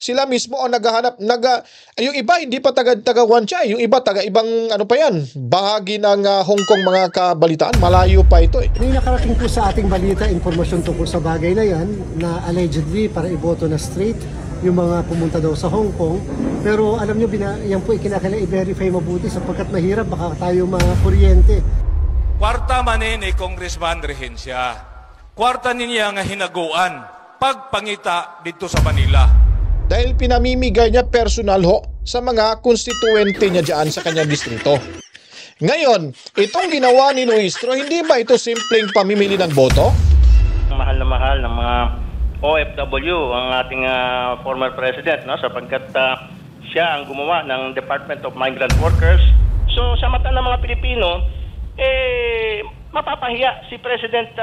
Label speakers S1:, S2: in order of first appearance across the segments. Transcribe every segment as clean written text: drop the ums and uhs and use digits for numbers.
S1: Sila mismo ang naghahanap, yung iba hindi pa taga Wan-Chai, yung iba taga ibang ano pa yan, bahagi ng Hong Kong mga kabalitaan, malayo pa ito eh.
S2: May nakarating po sa ating balita, informasyon tungkol sa bagay na yan, na allegedly para iboto na straight yung mga pumunta daw sa Hong Kong. Pero alam nyo, yan po ikinakailangan i-verify mabuti sapagkat mahirap, baka tayo mga kuryente.
S3: Kwarta manin ni Congressman Rehencia. Kwarta niya nga hinaguan pagpangita dito sa Manila.
S1: Dahil pinamimigay niya personal ho sa mga konstituente niya dyan sa kanyang distrito. Ngayon, itong ginawa ni Luistro, hindi ba ito simpleng pamimili ng boto?
S4: Mahal na mahal ng mga OFW ang ating former president, no? Sapagkat siya ang gumawa ng Department of Migrant Workers. So sa mata ng mga Pilipino, mapapahiya si President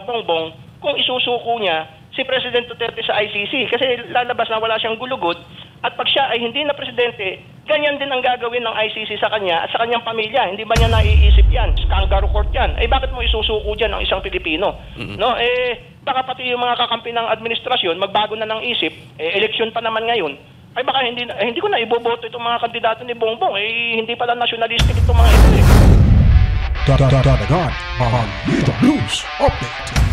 S4: Bongbong kung isusuko niya si President Duterte sa ICC kasi lalabas na wala siyang gulugod at pag siya ay hindi na presidente, ganyan din ang gagawin ng ICC sa kanya at sa kanyang pamilya. Hindi ba niya naiisip yan? Kangaroo court yan. Bakit mo isusuko dyan ang isang Pilipino? No? Baka pati yung mga kakampi ng administrasyon magbago na ng isip, eleksyon pa naman ngayon. Baka hindi ko na iboboto itong mga kandidato ni Bongbong. Hindi pala nationalistic itong mga ito eh.
S5: Dadagan on Dito News Update.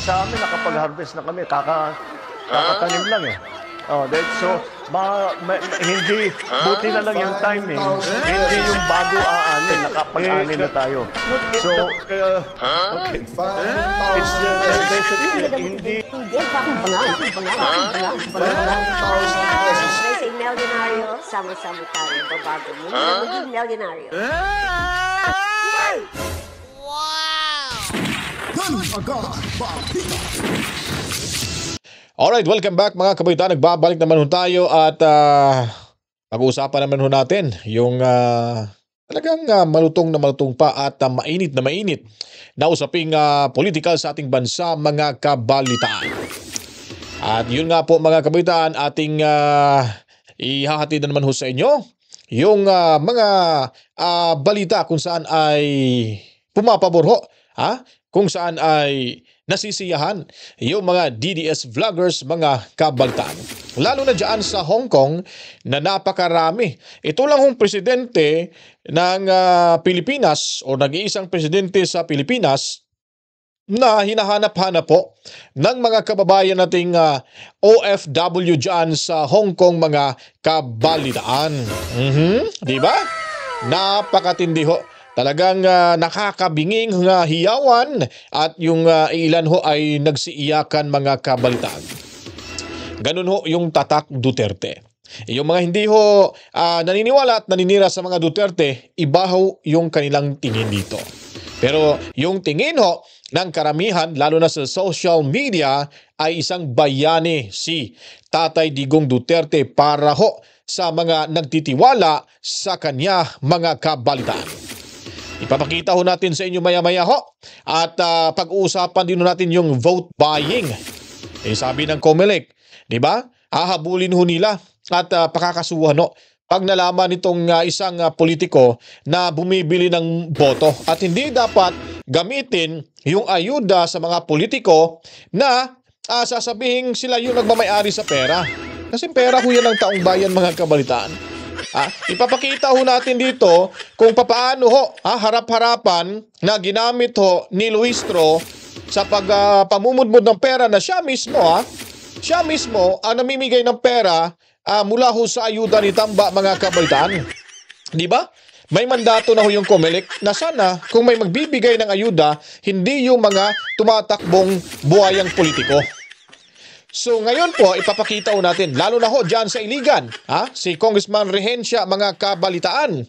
S6: Sa amin nakapag-harvest na kami, kakatanim lang eh. So, hindi, buti na lang yung timing, hindi yung bago aanin, nakapag-anin na tayo. So, it's hindi.
S7: Say milyonaryo, sama-sama tayo, babago mo. Maging milyonaryo.
S1: Alright, welcome back mga kabaitan. Nagbabalik naman ho tayo at pag-uusapan naman ho natin yung talagang malutong na malutong pa at mainit na usaping political sa ating bansa, mga kabalitaan. At yun nga po mga kabaitan, ating ihahatid na naman ho sa inyo yung mga balita kung saan ay pumapabor ho, kung saan ay nasisiyahan yung mga DDS vloggers, mga kabalitaan. Lalo na dyan sa Hong Kong na napakarami. Ito lang hong presidente ng Pilipinas o nag-iisang presidente sa Pilipinas na hinahanap-hanap po ng mga kababayan nating OFW dyan sa Hong Kong, mga kabalitaan. Diba? Napakatindi ho. Talagang nakakabinging hiyawan at yung ilan ho ay nagsiiyakan, mga kabalitaan. Ganun ho yung tatak Duterte. Yung mga hindi ho naniniwala at naninira sa mga Duterte, iba ho yung kanilang tingin dito. Pero yung tingin ho ng karamihan, lalo na sa social media, ay isang bayani si Tatay Digong Duterte para ho sa mga nagtitiwala sa kanya, mga kabalitaan. Ipapakita ho natin sa inyo maya-maya ho at pag-uusapan din natin yung vote buying. Sabi ng COMELEC, di ba? Hahabulin ho nila at pakakasuhan ho pag nalaman nitong isang politiko na bumibili ng boto at hindi dapat gamitin yung ayuda sa mga politiko na sasabihin sila yung nagmamayari sa pera. Kasi pera ho yan ng taong bayan, mga kabalitaan. Ipapakita ho natin dito kung papaano ho harap-harapan na ginamit ho ni Luistro sa pagpamumudmod ng pera na siya mismo ang namimigay ng pera mula ho sa ayuda ni Tamba, mga kabalitaan. Di ba? May mandato na ho yung COMELEC na sana kung may magbibigay ng ayuda, hindi yung mga tumatakbong buhayang politiko. So ngayon po, ipapakita ho natin, lalo na ho dyan sa Iligan, si Congressman Rehencia, mga kabalitaan.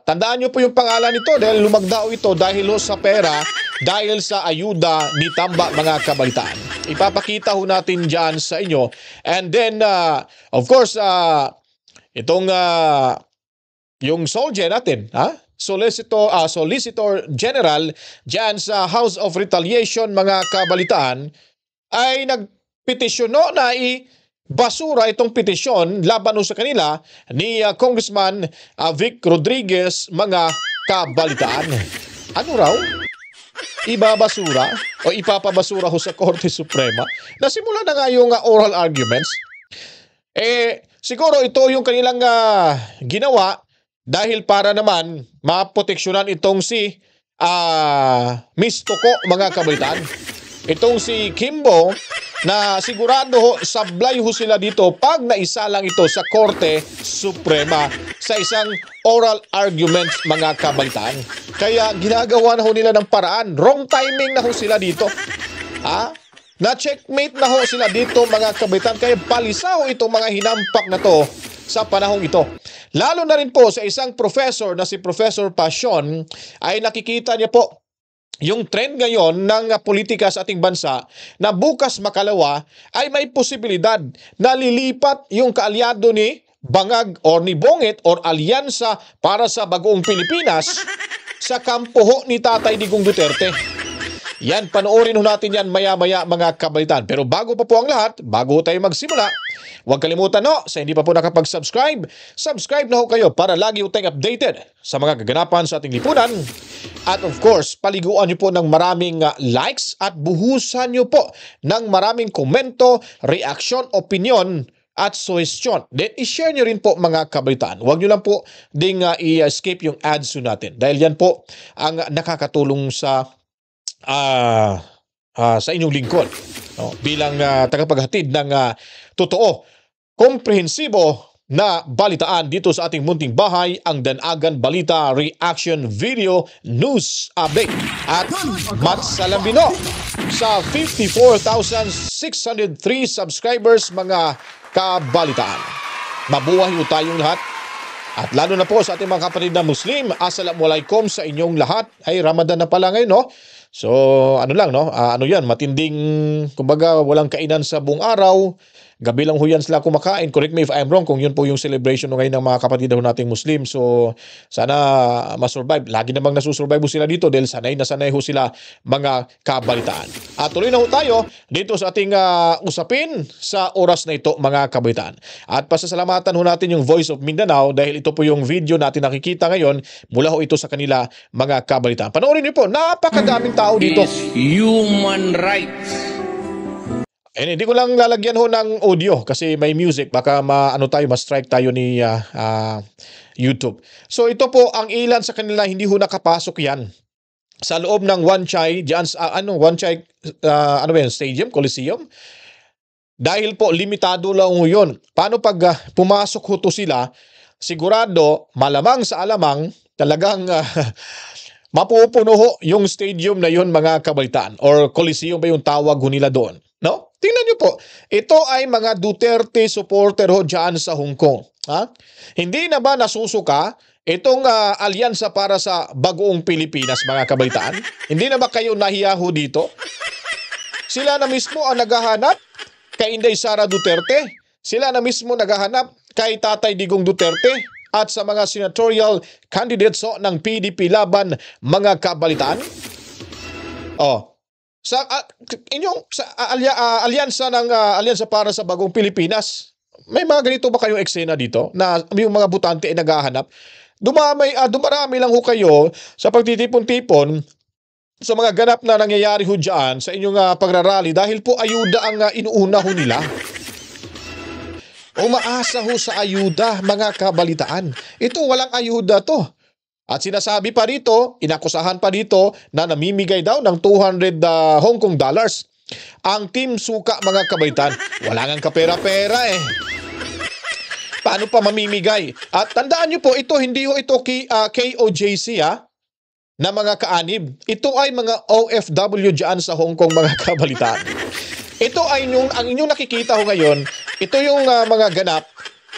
S1: Tandaan nyo po yung pangalan nito dahil lumagdao ito dahil ho sa pera, dahil sa ayuda ni Tamba, mga kabalitaan. Ipapakita ho natin dyan sa inyo. And then, of course, itong yung soldier natin, Solicitor General dyan sa House of Retaliation, mga kabalitaan, ay nagpetisyon na basura itong petisyon laban sa kanila ni Congressman Vic Rodriguez, mga kabalitaan. Ano raw? ibabasura o ipapabasura ho sa Korte Suprema. Nasimula na nga yung oral arguments. Siguro ito yung kanilang ginawa dahil para naman maproteksyonan itong si Miss Toko, mga kabaitan. Itong si Kimbo na sigurado ho, sablay ho sila dito pag naisa lang ito sa Korte Suprema sa isang oral arguments, mga kabaitan. Kaya ginagawa na ho nila ng paraan. Wrong timing na ho sila dito. Na-checkmate na ho sila dito, mga kabaitan. Kaya palisa ho itong mga hinampak na to sa panahong ito. Lalo na rin po sa isang professor na si Professor Passion ay nakikita niya po yung trend ngayon ng politika sa ating bansa na bukas makalawa ay may posibilidad na lilipat yung kaalyado ni Bangag or ni Bongit or alyansa para sa Bagoong Pilipinas sa kampo ho ni Tatay Digong Duterte. Yan, panoorin ho natin yan maya-maya, mga kabaitan. Pero bago pa po ang lahat, bago tayo magsimula, huwag kalimutan sa hindi pa po nakapag-subscribe, subscribe na ho kayo para lagi ho tayong updated sa mga kaganapan sa ating lipunan. At of course, paliguan nyo po ng maraming likes at buhusan nyo po ng maraming komento, reaction, opinion at suggestion. Then, i-share nyo rin po, mga kabaitan. Huwag nyo lang po ding i-escape yung ads natin. Dahil yan po ang nakakatulong sa inyong lingkod bilang tagapaghatid ng totoo, komprehensibo na balitaan dito sa ating munting bahay, ang Danagan Balita Reaction Video News Update. At matsalambino sa 54,603 subscribers, mga kabalitaan. Mabuhay po tayong lahat. At lalo na po sa ating mga kapatid na Muslim, Assalamualaikum sa inyong lahat. Ay, Ramadan na pala ngayon, So, ano lang, matinding, kumbaga, walang kainan sa buong araw. Gabi lang huyan sila kumakain. Correct me if I'm wrong kung yun po yung celebration ngayon ng mga kapatid nating Muslim. So, sana masurvive. Lagi namang nasusurvive sila dito dahil sanay na sanay ho sila, mga kabalitaan. At tuloy na ho tayo dito sa ating usapin sa oras na ito, mga kabalitaan. At pasasalamatan ho natin yung Voice of Mindanao dahil ito po yung video natin nakikita ngayon mula ho ito sa kanila, mga kabalitaan. Panoorin niyo po, napakadaming tao dito.
S8: Human rights.
S1: Hindi ko lang lalagyan ho ng audio kasi may music, baka ma-strike tayo ni YouTube. So ito po ang ilan sa kanila, hindi ho nakapasok yan sa loob ng Wanchai diyan sa Wanchai Stadium, Coliseum. Dahil po limitado lang ho 'yon. Paano pag pumasok ho to sila? Sigurado, malamang sa alamang, talagang mapupuno ho yung stadium na 'yon, mga kabalitaan, or Coliseum ba yung tawag ho nila doon, no? Tingnan nyo po, ito ay mga Duterte supporter ho dyan sa Hong Kong. Hindi na ba nasusuka itong alyansa para sa Bagoong Pilipinas, mga kabaitaan? Hindi na ba kayo nahiya ho dito? Sila na mismo ang naghahanap kay Inday Sara Duterte. Sila na mismo naghahanap kay Tatay Digong Duterte at sa mga senatorial candidates ng PDP laban, mga kabalitaan. Sa inyong alyansa ng alyansa para sa Bagong Pilipinas, may mga ganito ba kayong eksena dito na yung mga butante ay naghahanap? Dumarami lang ho kayo sa pagtitipon-tipon sa mga ganap na nangyayari ho dyan sa inyong pagrarally dahil po ayuda ang inuuna ho nila. Umaasa ho sa ayuda, mga kabalitaan. Ito, walang ayuda to. At sinasabi pa rito, inakusahan pa dito na namimigay daw ng 200 Hong Kong dollars. Ang Team Suka, mga kabaitan, wala ngang kapera-pera Paano pa mamimigay? At tandaan nyo po, hindi ho ito KOJC na mga kaanib. Ito ay mga OFW dyan sa Hong Kong, mga kabalitan. Ito ay ang inyong nakikita ho ngayon, ito yung mga ganap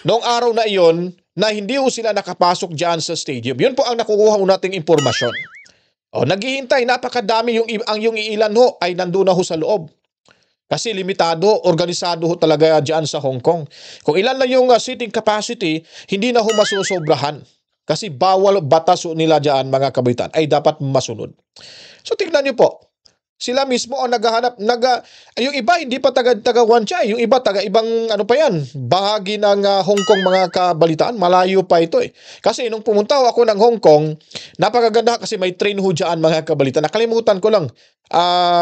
S1: noong araw na iyon, na hindi ho sila nakapasok dyan sa stadium. Yun po ang nakukuha ho nating impormasyon. Naghihintay, napakadami yung ilan ho ay nandun na ho sa loob. Kasi limitado, organisado ho talaga dyan sa Hong Kong. Kung ilan lang yung seating capacity, hindi na ho masusobrahan. Kasi bawal batas ho nila dyan, mga kabaitan, ay dapat masunod. So tignan nyo po, Sila mismo ang naghahanap, yung iba hindi pa taga Wan Chai, yung iba taga ibang ano pa yan, bahagi ng Hong Kong mga kabalitaan, malayo pa ito eh. Kasi nung pumunta ako ng Hong Kong, napakaganda kasi may train ho dyan mga kabalitaan. Nakalimutan ko lang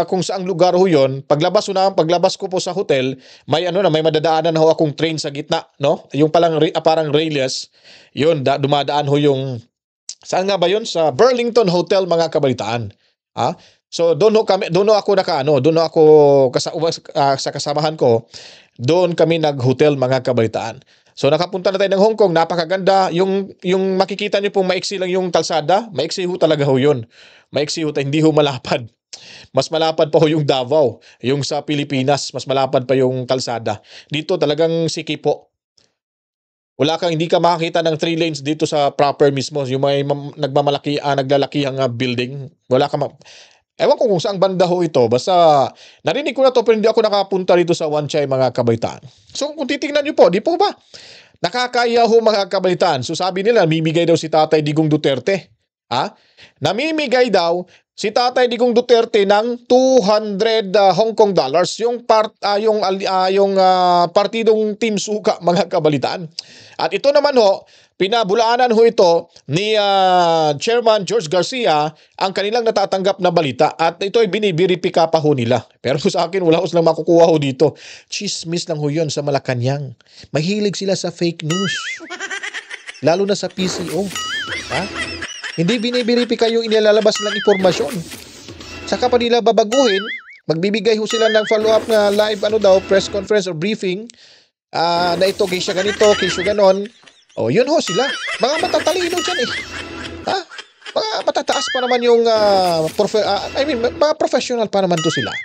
S1: kung saang lugar ho yun. Paglabas ko po sa hotel, may may madadaanan ho akong train sa gitna, no? Yung parang railers, yun, dumadaan ho yung, saan nga ba yun? Sa Burlington Hotel mga kabalitaan. So doon ako sa kasamahan ko, doon kami nag-hotel mga kabalitaan. So nakapunta na tayo ng Hong Kong, napakaganda. Yung makikita niyo pong maiksi lang yung kalsada, maiksi ho talaga ho yun. Maiksi ho, hindi ho malapad. Mas malapad pa ho yung Davao, yung sa Pilipinas, mas malapad pa yung kalsada. Dito talagang sikipo. Hindi ka makakita ng 3 lanes dito sa proper mismo, yung may naglalakihang building. Ewan ko kung saang banda ho ito. Basta narinig ko na to pero hindi ako nakapunta dito sa Wan Chai mga kabalitaan. So kung titingnan nyo po, di po ba? Nakakaya ho mga kabalitaan. So sabi nila, namimigay daw si Tatay Digong Duterte. Namimigay daw si Tatay Digong Duterte ng 200 Hong Kong dollars yung partidong Team Suka mga kabalitaan. At ito naman ho, pinabulaanan ho ito ni Chairman George Garcia ang kanilang natatanggap na balita at ito ay binibiripika pa ho nila. Pero sa akin wala ko silang makukuha ho dito. Chismis lang ho yun sa Malacanang. Mahilig sila sa fake news. Lalo na sa PCO. Hindi binibiripika yung inilalabas ng impormasyon. Saka pa nila babaguhin, magbibigay ho sila ng follow-up na live press conference or briefing na ito, kisya ganito, kisya ganon. Yun ho sila. Mga matatalino dyan eh. Mga matataas pa naman yung mga professional pa naman to sila.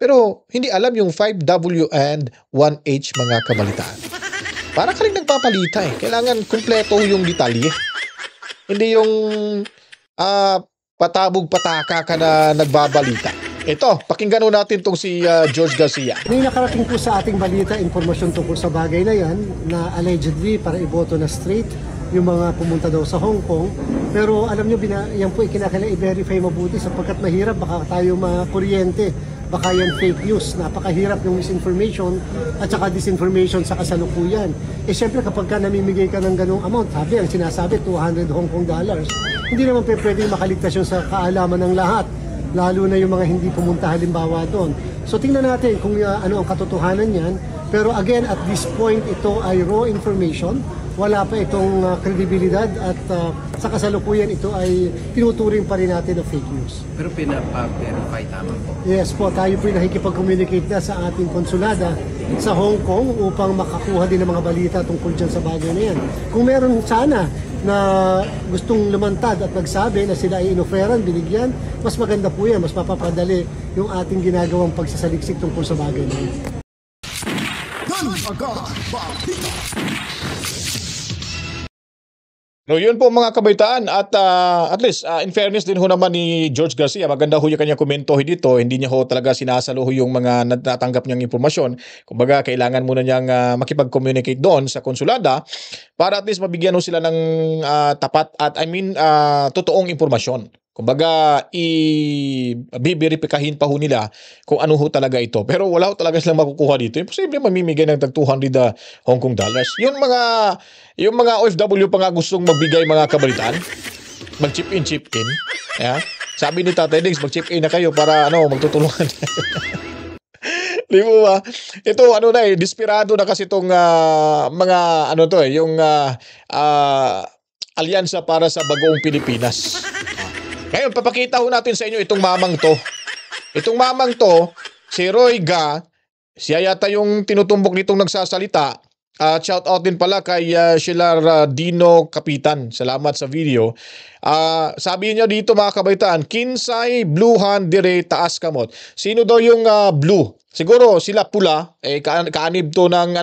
S1: Pero hindi alam yung 5W and 1H mga kabalitaan. Para ka rin nagpapalita eh. Kailangan kumpleto yung detalye. Hindi yung patabog-pataka ka na nagbabalita. Ito, pakinggan natin tong si George Garcia.
S2: May nakarating po sa ating balita, informasyon tungkol sa bagay na yan, na allegedly para iboto na straight yung mga pumunta daw sa Hong Kong. Pero alam nyo, yan po ikinakailangan i-verify mabuti sapagkat mahirap, baka tayo makuryente. Baka yan fake news, napakahirap yung misinformation at saka disinformation sa kasalukuyan. Siyempre kapag ka namimigay ka ng ganung amount, ang sinasabi 200 Hong Kong dollars, hindi naman pwedeng makaligtas yun sa kaalaman ng lahat. Lalo na yung mga hindi pumunta halimbawa doon. So tingnan natin kung ano ang katotohanan niyan. Pero again, at this point, ito ay raw information. Wala pa itong kredibilidad at sa kasalukuyan ito ay tinuturing pa rin natin na fake news.
S9: Pero pinapa-verify tama po?
S2: Yes po, tayo po nakikipag-communicate na sa ating konsulada sa Hong Kong upang makakuha din ng mga balita tungkol dyan sa bagay na yan. Kung meron sana na gustong lumantad at nagsabi na sila ay inoferan, binigyan, mas maganda po yan, mas mapapadali yung ating ginagawang pagsasaliksik tungkol sa bagay na yan.
S1: No, yun po mga kabaitaan at least in fairness din ho naman ni George Garcia, maganda ho yung kanyang komento dito, hindi niya ho talaga sinasalo ho yung mga natatanggap niyang impormasyon. Kumbaga kailangan muna niyang makipag-communicate doon sa konsulada para at least mabigyan ho sila ng tapat at totoong impormasyon. Kumbaga, i-verifikahin pa ho nila kung ano ho talaga ito. Pero wala ho talaga silang makukuha dito. Imposible mamimigay ng tag 200 Hong Kong dollars. Yung mga OFW pa nga gustong magbigay mga kabalitaan, mag-chip in. Yeah? Sabi ni Tatay Diggs, mag-chip in na kayo para magtutulungan. Di mo ba? Ito desperado na kasi itong mga yung alyansa para sa bagong Pilipinas. Ngayon, papakita ho natin sa inyo itong mamang to. Itong mamang to, si Roy Ga, siya yata yung tinutumbok nitong nagsasalita. Shout out din pala kay Sheila Dino Kapitan. Salamat sa video. Sabi niya dito mga kabaitaan, Kinsay Bluhan dire taas kamot. Sino daw yung blue? Siguro sila pula, kaanib to ng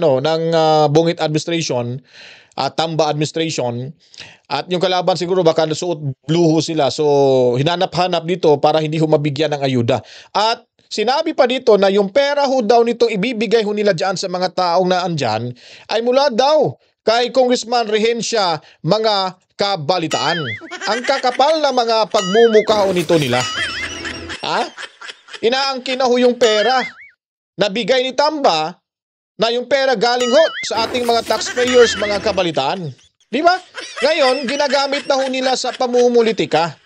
S1: Bungit administration. Tamba administration at yung kalaban siguro baka nasuot blue ho sila, so hinanap-hanap dito para hindi ho mabigyan ng ayuda. At sinabi pa dito na yung pera ho daw nitong ibibigay ho nila dyan sa mga taong na andyan ay mula daw kay Congressman Rehencia mga kabalitaan. Ang kakapal na mga pagmumukha ho nito nila. inaangkin na ho yung pera na bigay ni Tamba, na yung pera galing ho sa ating mga taxpayers, mga kabalitaan. Di ba? Ngayon, ginagamit na ho nila sa pamumulitika.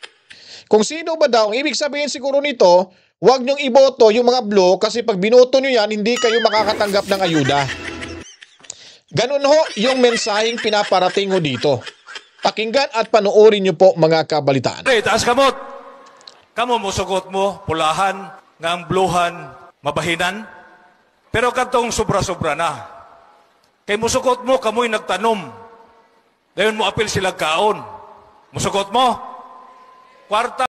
S1: Kung sino ba daw, ibig sabihin siguro nito, huwag niyong iboto yung mga blue kasi pag binoto niyo yan, hindi kayo makakatanggap ng ayuda. Ganun ho yung mensaheng pinaparating ho dito. Pakinggan at panoorin niyo po, mga kabalitaan.
S3: Hey, taas kamot. Kamu musugot mo, pulahan, nga ang bluhan, mabahinan. Pero katong sobra-sobra na. Kay musugot mo, kamoy nagtanom. Dayon mo apil sila kaon. Musugot mo. Kwarta.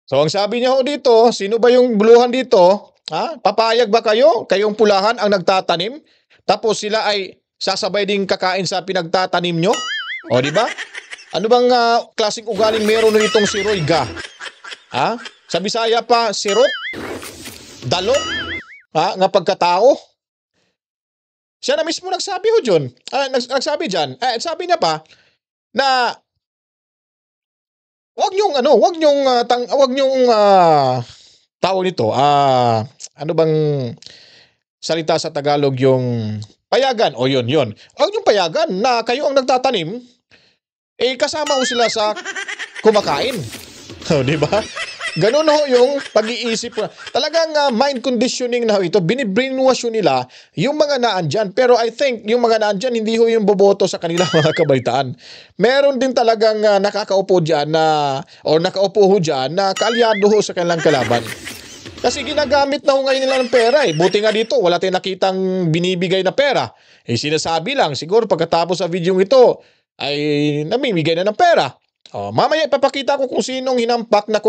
S1: So ang sabi niya ho dito, sino ba yung bluhan dito? Ha? Papayag ba kayo? Kayong pulahan ang nagtatanim? Tapos sila ay sasabay ding kakain sa pinagtatanim nyo? O di ba? Ano bang klaseng ugaling meron nitong si Roy Ga? Ha? Sa Bisaya pa, sirot? Dalo? Ha? Nga pagkatao? Siya na mismo nagsabi ho dyan. Nagsabi dyan. Sabi niya pa na wag niyong tawag nito. Ano bang salita sa Tagalog yung payagan? O yun. Wag niyong payagan na kayo ang nagtatanim. Kasama ho sila sa kumakain. O, di ba? Ganun ho yung pag-iisip. Talagang mind conditioning na ho ito. Binibrainwash nila yung mga naandyan. Pero I think yung mga naandyan, hindi ho yung boboto sa kanila, mga kabalitaan. Meron din talagang nakakaupo dyan o nakaupo ho dyan na kaalyado ho sa kanilang kalaban. Kasi ginagamit na ho ngayon nila ng pera. Buti nga dito, wala tayong nakitang binibigay na pera. Sinasabi lang, siguro pagkatapos sa video ito, ay namimigay na ng pera. Mamaya ipapakita ko kung sinong hinampak na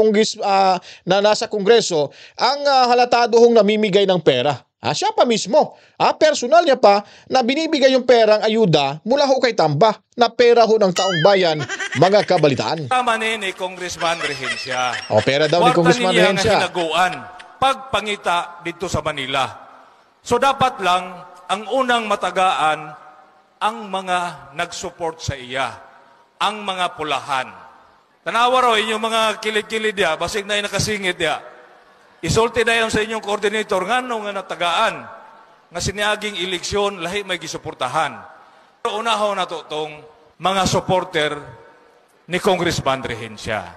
S1: na nasa Kongreso ang halatado hong namimigay ng pera. Siya pa mismo. Personal niya pa na binibigay yung perang ayuda mula ho kay Tamba na pera ho ng taong bayan, mga kabalitaan.
S3: Tama ni Congressman Rehencia.
S1: Pera daw ni Congressman Rehencia.
S3: Hinaguan pagpangita dito sa Manila. So dapat lang ang unang matagaan ang mga nag-support sa iya, ang mga pulahan. Tanawa raw inyong mga kilid-kilid ya, basig na nakasingit ya. Isulti na yan sa inyong coordinator, nga natagaan, nga siniaging eleksyon, lahi may gisuportahan. Pero unahaw na itong mga supporter ni Congressman Rehencia.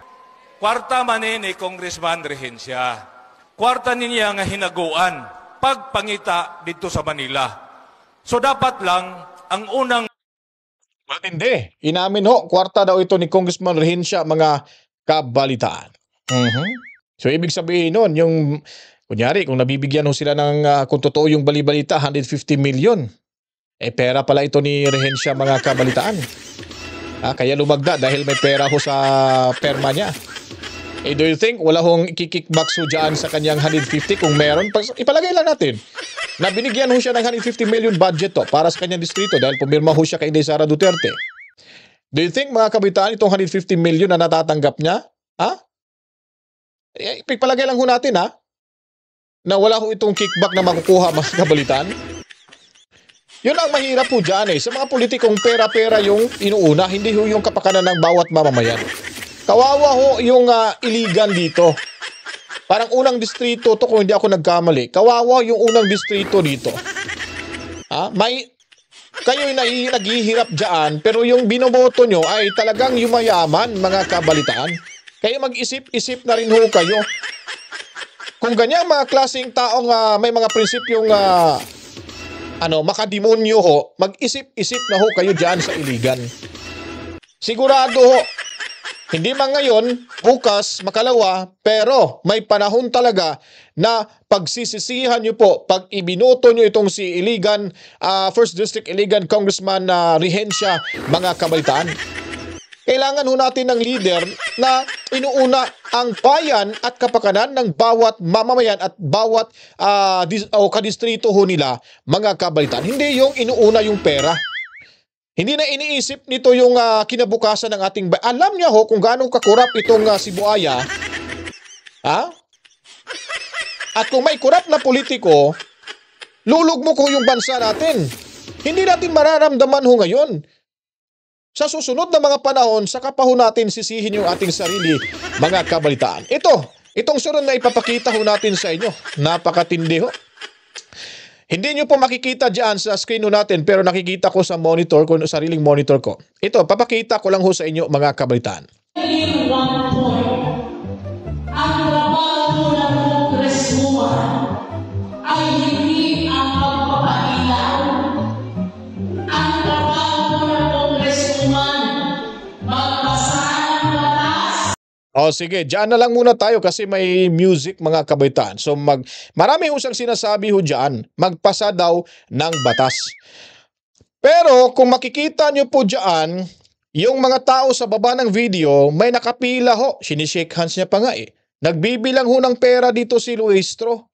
S3: Kwarta man ni Congressman Rehencia. Kwarta niya nga hinaguan, pagpangita dito sa Manila. So dapat lang, ang unang
S1: matindi. Inamin ho, kwarta daw ito ni Congressman Rehencia, mga kabalitaan. So ibig sabihin nun, yung kunyari, kung nabibigyan ho sila ng, kung totoo yung balibalita, 150 million. Pera pala ito ni Rehencia, mga kabalitaan. Kaya lumagda dahil may pera ho sa perma niya. Do you think wala hong kikickback ho dyan sa kanyang 150? Kung meron, ipalagay lang natin na binigyan ho siya ng 150 million budget para sa kanyang distrito dahil pumirma ho siya kay Sara Duterte. Do you think, mga kabalitaan, itong 150 million na natatanggap niya? Ipalagay lang ho natin na wala ho itong kickback na makukuha, mga kabalitaan. Yun ang mahirap po dyan sa mga politikong pera-pera yung inuuna, hindi ho yung kapakanan ng bawat mamamayan. Kawawa ho yung iligan dito. Parang unang distrito to, kung hindi ako nagkamali. Kawawa yung unang distrito dito. Kayo naghihirap dyan, pero yung binoboto nyo ay talagang yumayaman, mga kabalitaan. Kaya mag-isip-isip na rin ho kayo. Kung ganyan mga klaseng taong may mga prinsipyong makademonyo ho, mag-isip-isip na ho kayo dyan sa iligan. Sigurado ho, hindi man ngayon, bukas, makalawa, pero may panahon talaga na pagsisisihan nyo po pag ibinoto nyo itong si Iligan, 1st District Iligan Congressman Rehencia, mga kabalitaan. Kailangan ho natin ng leader na inuuna ang bayan at kapakanan ng bawat mamamayan at bawat kadistrito ho nila, mga kabalitaan. Hindi yung inuuna yung pera. Hindi na iniisip nito yung kinabukasan ng ating bayan. Alam niya ho kung gaano kakurap itong si Buaya. At kung may kurap na politiko, lulugmok ho yung bansa natin. Hindi natin mararamdaman ho ngayon. Sa susunod na mga panahon, saka pa ho natin sisihin yung ating sarili, mga kabalitaan. Ito, itong sunod na ipapakita ho natin sa inyo, napakatindi ho. Hindi nyo po makikita dyan sa screen ho natin pero nakikita ko sa monitor ko, sariling monitor ko. Ito, papakita ko lang ho sa inyo mga kabalitaan.
S10: Ang trabaho ng Kongreswoman ay hindi ang magpapailaw. Ang trabaho ng Kongreswoman magpasa ng batas.
S1: O sige, dyan na lang muna tayo kasi may music mga kabaitaan. So marami ho siyang sinasabi ho dyan, magpasa daw ng batas. Pero kung makikita nyo po dyan, yung mga tao sa baba ng video, may nakapila ho. Sinishake hands niya pa nga eh. Nagbibilang ho ng pera dito si Luistro.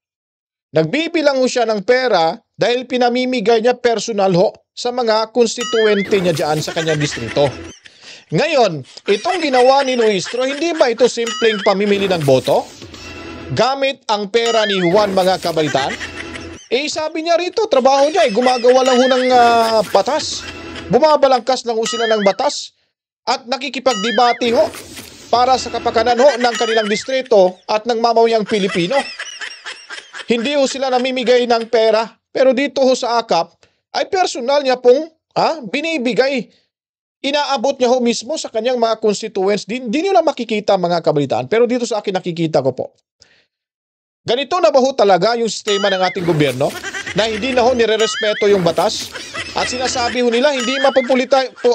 S1: Nagbibilang ho siya ng pera dahil pinamimigay niya personal ho sa mga konstituente niya dyan sa kanyang distrito. Ngayon, itong ginawa ni Luistro, hindi ba ito simpleng pamimili ng boto? Gamit ang pera ni Juan mga kabalitaan? Eh sabi niya rito, trabaho niya gumagawa lang ho ng batas. Bumabalangkas lang ho sila ng batas at nakikipagdebate ho para sa kapakanan ho ng kanilang distrito at ng mamamayang Pilipino. Hindi ho sila namimigay ng pera pero dito ho sa AKAP ay personal niya pong binibigay. Inaabot niya ho mismo sa kanyang mga constituents. Di nyo lang makikita mga kabalitaan. Pero dito sa akin nakikita ko po. Ganito na ba ho talaga yung sistema ng ating gobyerno? Na hindi na ho nire-respeto yung batas? At sinasabi ho nila hindi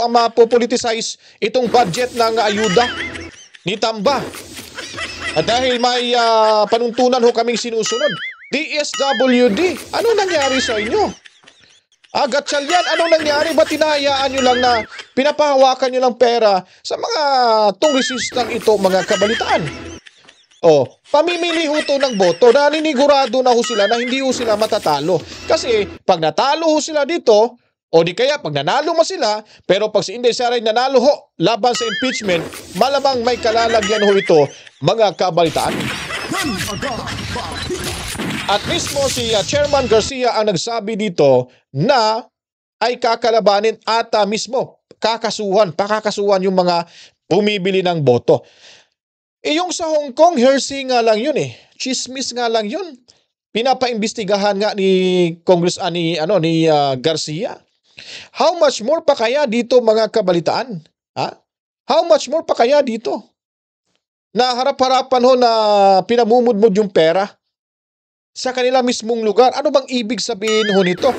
S1: mapopoliticize itong budget ng ayuda ni Tamba. At dahil may panuntunan ho kaming sinusunod. DSWD, ano nangyari sa inyo? Gatchal yan, anong nangyari? Ba't tinahayaan nyo lang na pinapahawakan nyo lang pera sa mga tungresistang ito, mga kabalitaan? Pamimili ho to ng boto, naninigurado na ho sila na hindi ho sila matatalo. Kasi pag natalo ho sila dito, o di kaya pag nanalo mo sila, pero pag si Inday Sara nanalo ho laban sa impeachment, malamang may kalalagyan ho ito, mga kabalitaan. At mismo si Chairman Garcia ang nagsabi dito na ay kakalabanin at mismo pakakasuhan yung mga bumibili ng boto. Yung sa Hong Kong, hearsay nga lang yun eh. Chismis nga lang yun. Pinapaimbestigahan nga ni Garcia. How much more pa kaya dito mga kabalitaan? How much more pa kaya dito? Na harap-harapan ho na pinamumudmod yung pera sa kanila mismong lugar. Ano bang ibig sabihin ho nito?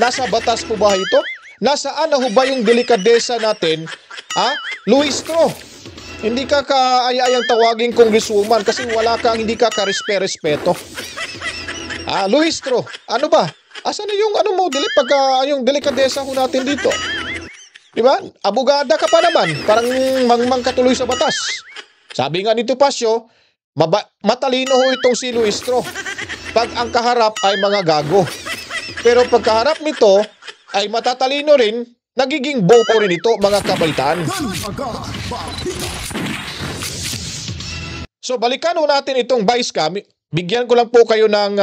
S1: Nasa batas po ba ito? Nasaan na ho ba yung delikadesa natin? Luistro, hindi ka kaaya-ayang tawagin congresswoman kasi hindi ka karespeto. Luistro, ano ba? Asan na yung yung delikadesa ho natin dito? Diba? Abogada ka pa naman, parang mangkatuloy sa batas. Sabi nga nito Pasyo, matalino ho itong si Luistro. Pag ang kaharap ay mga gago. Pero pag kaharap nito ay matatalino rin, nagiging bobo rin ito mga kabalitaan. So balikan ho natin itong vice cam. Bigyan ko lang po kayo ng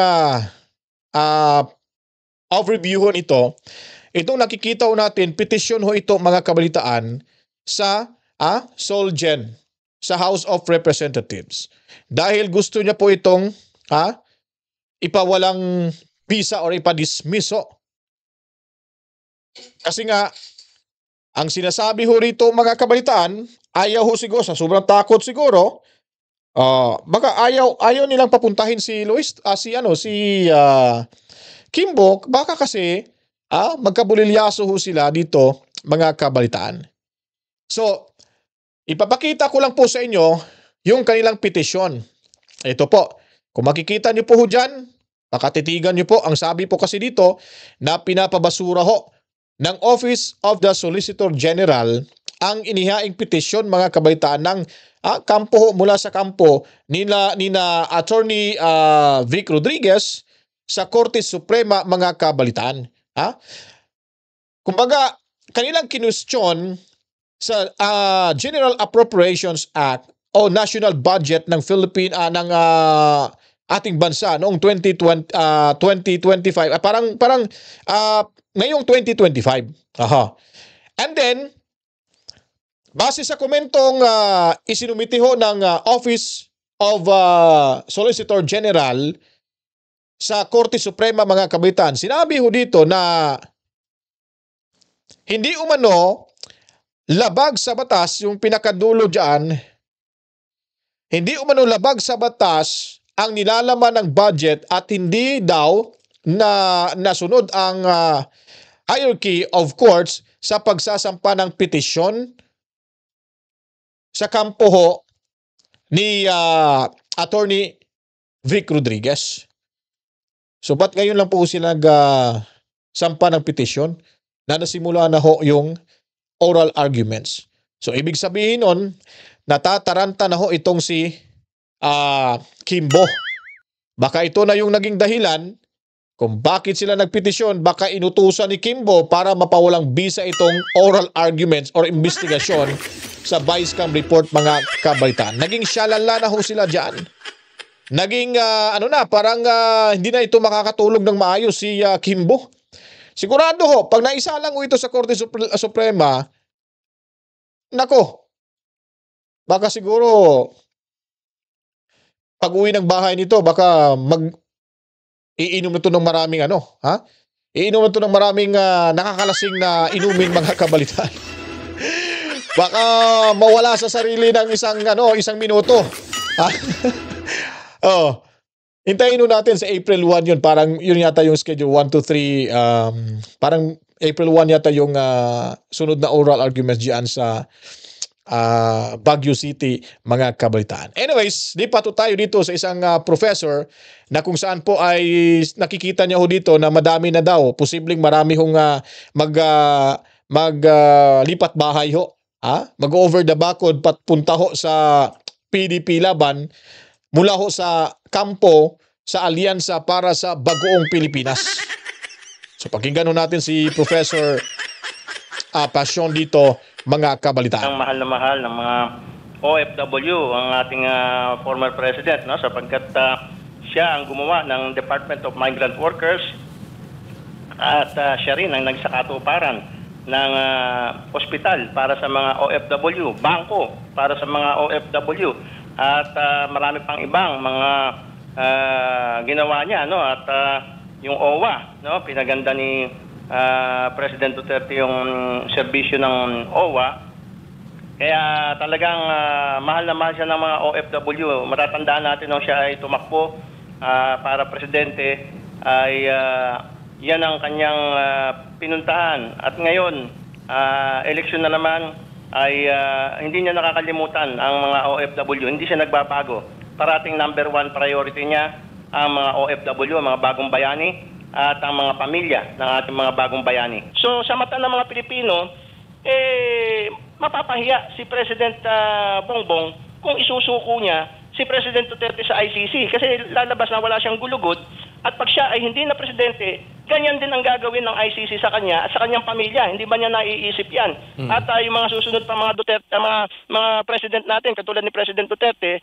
S1: overview ho nito. Itong nakikita ho natin, petition ho ito mga kabalitaan sa Solgen, sa House of Representatives. Dahil gusto niya po itong ipawalang visa or ipadismiss ho. Kasi nga, ang sinasabi ho rito mga kabalitaan, ayaw ho siguro, sa sobrang takot siguro, baka ayaw nilang papuntahin si Kimbo, baka kasi magkabulilyaso ho sila dito mga kabalitaan. So, ipapakita ko lang po sa inyo yung kanilang petisyon. Ito po. Kung makikita niyo po ho dyan, pakatitigan niyo po, ang sabi po kasi dito na pinapabasura ho ng Office of the Solicitor General ang inihaing petisyon mga kabalitaan ng kampo ho, mula sa kampo nina Attorney Vic Rodriguez sa Korte Suprema mga kabalitaan. Kumbaga, kanilang kinwestiyon sa General Appropriations Act o National Budget ng ating bansa noong 2025 parang ngayong 2025. And then base sa komentong isinumiti ho ng Office of Solicitor General sa Korte Suprema, mga kabataan. Sinabi ho dito na hindi umano labag sa batas yung pinakadulo dyan, hindi umano labag sa batas ang nilalaman ng budget at hindi daw na nasunod ang hierarchy of courts sa pagsasampa ng petisyon sa kampo ho ni Attorney Vic Rodriguez. So ba't ngayon lang po sila sampa ng petisyon na nasimula na ho yung oral arguments? So ibig sabihin nun, natataranta na ho itong si Kimbo. Baka ito na yung naging dahilan kung bakit sila nagpetisyon. Baka inutusan ni Kimbo para mapawalang bisa itong oral arguments or investigasyon sa Vice Cam report, mga kabaitan. Naging syalala na ho sila dyan. Naging parang hindi na ito makakatulog ng maayos si Kimbo. Sigurado ho, pag naisa lang ho ito sa Korte Suprema, nako, baka siguro pag-uwi ng bahay nito, baka iinom na ito ng maraming iinom na ito ng maraming nakakalasing na inumin, mga kabalitan. Baka mawala sa sarili ng isang minuto. Hintayin natin sa April 1 yun. Parang yun yata yung schedule 1 to 3. Parang April 1 yata yung sunod na oral arguments diyan sa Baguio City, mga kabalitaan. Anyways, lipat tayo dito sa isang professor na kung saan po ay nakikita niya ho dito na madami na daw. Posibleng marami hong lipat bahay ho. Mag-over the backwood patpunta ho sa PDP laban mula ho sa kampo sa alyansa para sa Bagoong Pilipinas. So pakinggan ho natin si Professor Passion dito, mga kabalitaan.
S4: Ang mahal ng mga OFW ang ating former president, no, sapagkat siya ang gumawa ng Department of Migrant Workers at siya rin ang nagsakatuparan ng ospital para sa mga OFW, bangko para sa mga OFW at marami pang ibang mga ginawa niya, no, at yung OWA, no, pinaganda ni President Duterte yung serbisyo ng OWA. Kaya talagang mahal na mahal siya ng mga OFW. Matatandaan natin nung siya ay tumakbo para presidente ay yan ang kanyang pinuntahan. At ngayon, eleksyon na naman ay hindi niya nakakalimutan ang mga OFW. Hindi siya nagbabago. Parating number 1 priority niya ang mga OFW, ang mga bagong bayani at ang mga pamilya ng ating mga bagong bayani. So sa mata ng mga Pilipino, mapapahiya si President Bongbong kung isusuko niya si President Duterte sa ICC kasi lalabas na wala siyang gulugod at pag siya ay hindi na presidente, ganyan din ang gagawin ng ICC sa kanya at sa kanyang pamilya. Hindi ba niya naiisip yan? At yung mga susunod pa mga Duterte, mga president natin, katulad ni President Duterte,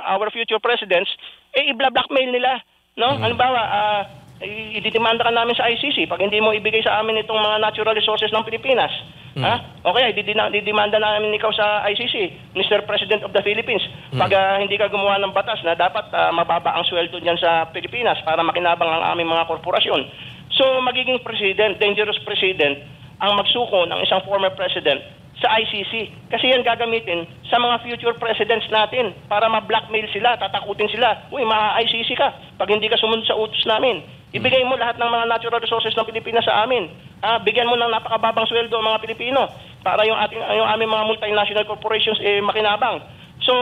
S4: our future presidents, i-blackmail nila. No? Halimbawa, ididemanda ka namin sa ICC pag hindi mo ibigay sa amin itong mga natural resources ng Pilipinas. Okay, didemanda namin ikaw sa ICC, Mr. President of the Philippines, pag hindi ka gumawa ng batas na dapat mababa ang sweldo niyan sa Pilipinas para makinabang ang aming mga korporasyon. So, magiging president, dangerous president, ang magsuko ng isang former president sa ICC. Kasi yan gagamitin sa mga future presidents natin para ma-blackmail sila, tatakutin sila. Uy, ma-ICC ka pag hindi ka sumunod sa utos namin. Ibigay mo lahat ng mga natural resources ng Pilipinas sa amin. Bigyan mo ng napakababang sweldo ang mga Pilipino para yung aming mga multinational corporations makinabang. So,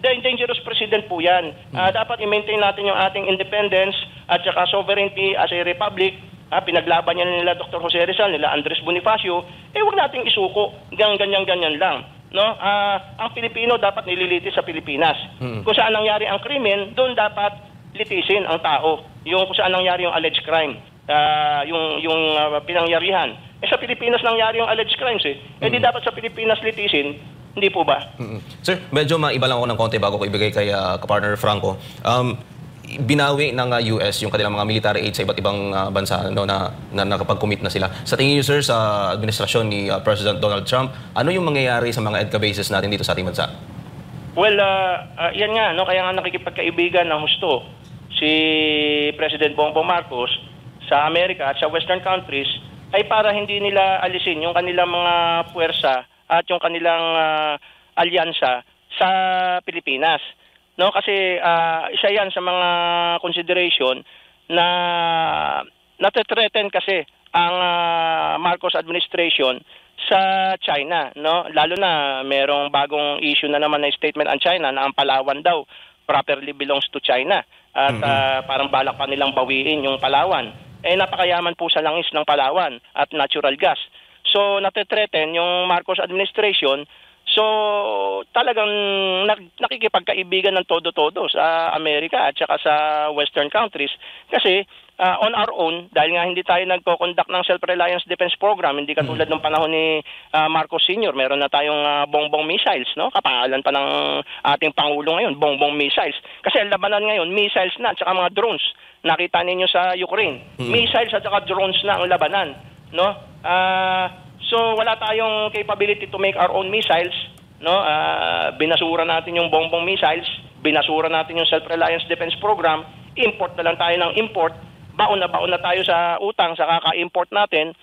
S4: dangerous president po yan. Dapat i-maintain natin yung ating independence at saka sovereignty as a republic. Pinaglaban niya nila Dr. Jose Rizal, nila Andres Bonifacio. Huwag nating isuko. Ganyan-ganyan lang. No? Ang Pilipino dapat nililitis sa Pilipinas. Kung saan nangyari ang krimen, doon dapat litisin ang tao. Yung kung saan nangyari yung alleged crime. Yung pinangyarihan. Sa Pilipinas nangyari yung alleged crimes di dapat sa Pilipinas litisin, hindi po ba?
S11: Sir, medyo maiba lang ako ng konti bago ko ibigay kay kapartner Franco. Binawi ng US yung kanilang mga military aid sa iba't ibang bansa na nakapag-commit na sila. Sa tingin niyo, sir, sa administrasyon ni President Donald Trump, ano yung mangyayari sa mga EDCA bases natin dito sa ating bansa?
S4: Well, yan nga, no? Kaya nga nakikipagkaibigan ng husto si President Bongbong Marcos sa Amerika at sa Western countries ay para hindi nila alisin yung kanilang mga puwersa at yung kanilang alyansa sa Pilipinas. No, kasi isa yan sa mga consideration na natetreten kasi ang Marcos administration sa China, no? Lalo na merong bagong issue na naman na statement ang China na ang Palawan daw properly belongs to China at parang balak pa nilang bawiin yung Palawan. Napakayaman po sa langis ng Palawan at natural gas. So natetreten yung Marcos administration. So talagang nakikipagkaibigan ng todo-todo sa Amerika at saka sa Western countries kasi on our own, dahil nga hindi tayo nagko-conduct ng Self-Reliance Defense Program, hindi katulad ng panahon ni Marcos Sr., meron na tayong bongbong missiles, no? Kapangalan pa ng ating Pangulo ngayon, bongbong missiles. Kasi ang labanan ngayon, missiles na at saka mga drones. Nakita ninyo sa Ukraine, missiles at saka drones na ang labanan, no? So wala tayong capability to make our own missiles, no? Binasura natin yung bongbong missiles, binasura natin yung Self-Reliance Defense Program, import na lang tayo ng import, baon na tayo sa utang sa kaka-import natin,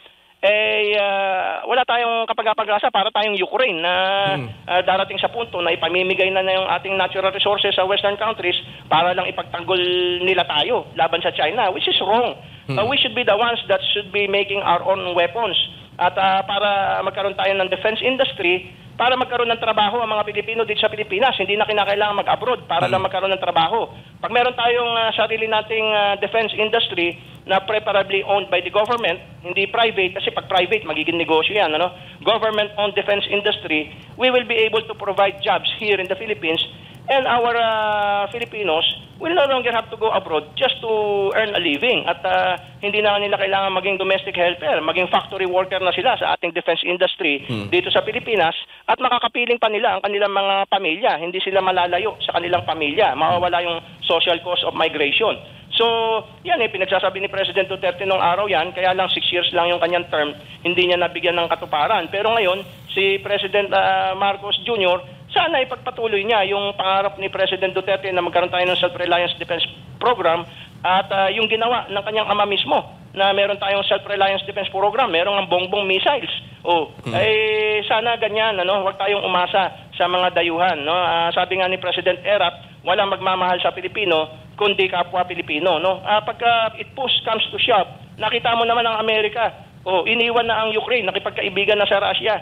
S4: wala tayong kapag-asa para tayong Ukraine na darating sa punto na ipamimigay na yung ating natural resources sa Western countries para lang ipagtanggol nila tayo laban sa China, which is wrong. We should be the ones that should be making our own weapons. At para magkaroon tayo ng defense industry, para magkaroon ng trabaho ang mga Pilipino dito sa Pilipinas, hindi na kinakailangan mag-abroad para lang magkaroon ng trabaho. Pag meron tayong sarili nating defense industry na preferably owned by the government, hindi private, kasi pag private, magiging negosyo yan, ano? Government-owned defense industry, we will be able to provide jobs here in the Philippines, and our Filipinos will no longer have to go abroad just to earn a living. At hindi na nila kailangan maging domestic helper, maging factory worker na sila sa ating defense industry dito sa Pilipinas, at makakapiling pa nila ang kanilang mga pamilya. Hindi sila malalayo sa kanilang pamilya. Mawawala yung social cost of migration. So, yan pinagsasabi ni President Duterte nung araw yan, kaya lang 6 years lang yung kanyang term, hindi niya nabigyan ng katuparan. Pero ngayon, si President Marcos Jr., sana ipagpatuloy niya yung pangarap ni President Duterte na magkaroon tayo ng Self-Reliance Defense Program at yung ginawa ng kanyang ama mismo na meron tayong Self-Reliance Defense Program, meron ang bongbong missiles. Sana ganyan, huwag tayong umasa sa mga dayuhan. No? Sabi nga ni President Erap, walang magmamahal sa Pilipino, kundi kapwa Pilipino. No? Pagka it push comes to shove, nakita mo naman ang Amerika, iniwan na ang Ukraine, nakipagkaibigan na sa Russia.